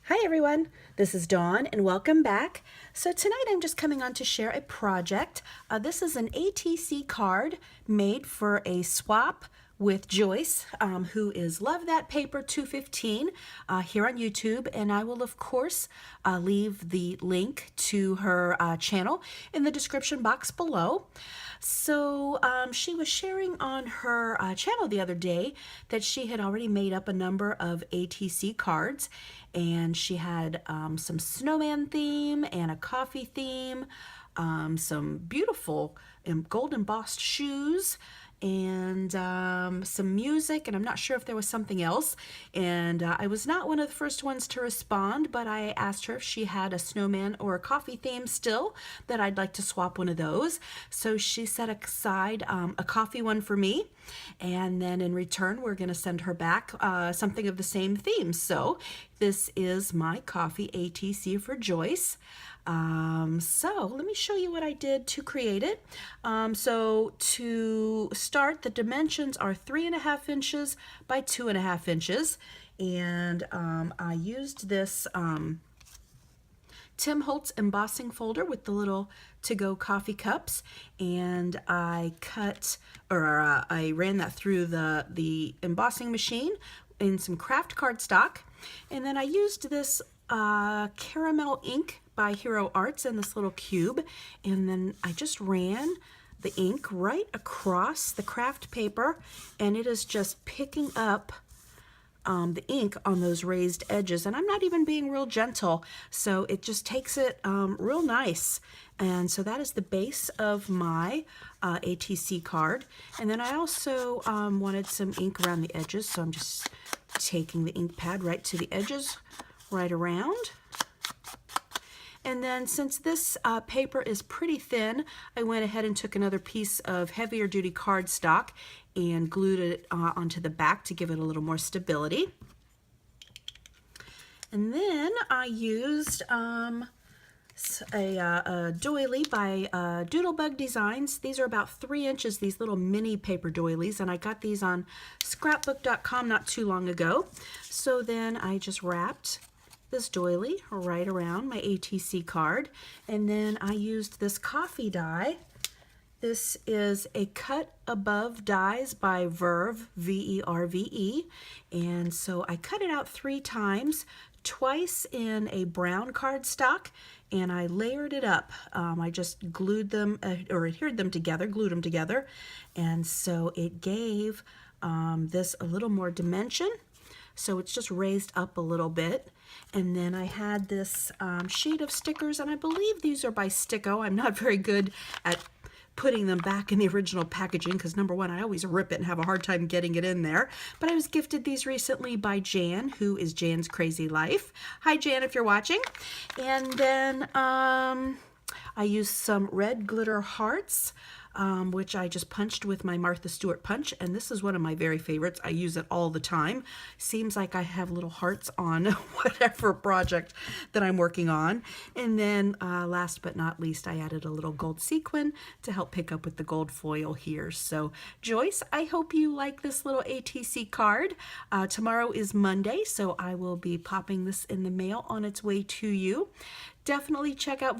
Hi everyone, this is Dawn and welcome back. So tonight I'm just coming on to share a project. This is an ATC card made for a swap with Joyce, who is Love That Paper 215 here on YouTube, and I will of course leave the link to her channel in the description box below. So she was sharing on her channel the other day that she had already made up a number of ATC cards, and she had some snowman theme and a coffee theme, some beautiful gold embossed shoes, and some music, and I'm not sure if there was something else. And I was not one of the first ones to respond, but I asked her if she had a snowman or a coffee theme still that I'd like to swap one of those. So she set aside a coffee one for me, and then in return we're going to send her back something of the same theme. So this is my coffee ATC for Joyce. So let me show you what I did to create it. So to start, the dimensions are 3.5 inches by 2.5 inches, and I used this Tim Holtz embossing folder with the little to-go coffee cups, and I I ran that through the embossing machine in some craft cardstock, and then I used this caramel ink by Hero Arts in this little cube, and then I just ran the ink right across the craft paper, and it is just picking up the ink on those raised edges, and I'm not even being real gentle, so it just takes it real nice. And so that is the base of my ATC card. And then I also wanted some ink around the edges, so I'm just taking the ink pad right to the edges, right around. And then since this paper is pretty thin, I went ahead and took another piece of heavier duty cardstock and glued it onto the back to give it a little more stability. And then I used a doily by Doodlebug Designs. These are about 3 inches, these little mini paper doilies, and I got these on scrapbook.com not too long ago. So then I just wrapped this doily right around my ATC card, and then I used this coffee die. This is a cut above dies by Verve, V-E-R-V-E, and so I cut it out 3 times, twice in a brown cardstock, and I layered it up. I just glued them or adhered them together, glued them together, and so it gave this a little more dimension. So it's just raised up a little bit. And then I had this sheet of stickers, and I believe these are by Sticko. I'm not very good at putting them back in the original packaging because, number one, I always rip it and have a hard time getting it in there. But I was gifted these recently by Jan, who is Jan's Crazy Life. Hi, Jan, if you're watching. And then I used some red glitter hearts, which I just punched with my Martha Stewart punch, and this is one of my very favorites. I use it all the time. Seems like I have little hearts on whatever project that I'm working on. And then last but not least, I added a little gold sequin to help pick up with the gold foil here. So Joyce, I hope you like this little ATC card. Tomorrow is Monday, so I will be popping this in the mail on its way to you. Definitely check out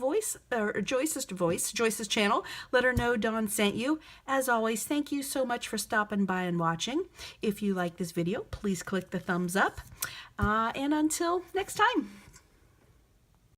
Joyce's channel. Let her know Dawn sent you. As always, thank you so much for stopping by and watching. If you like this video, please click the thumbs up. And until next time.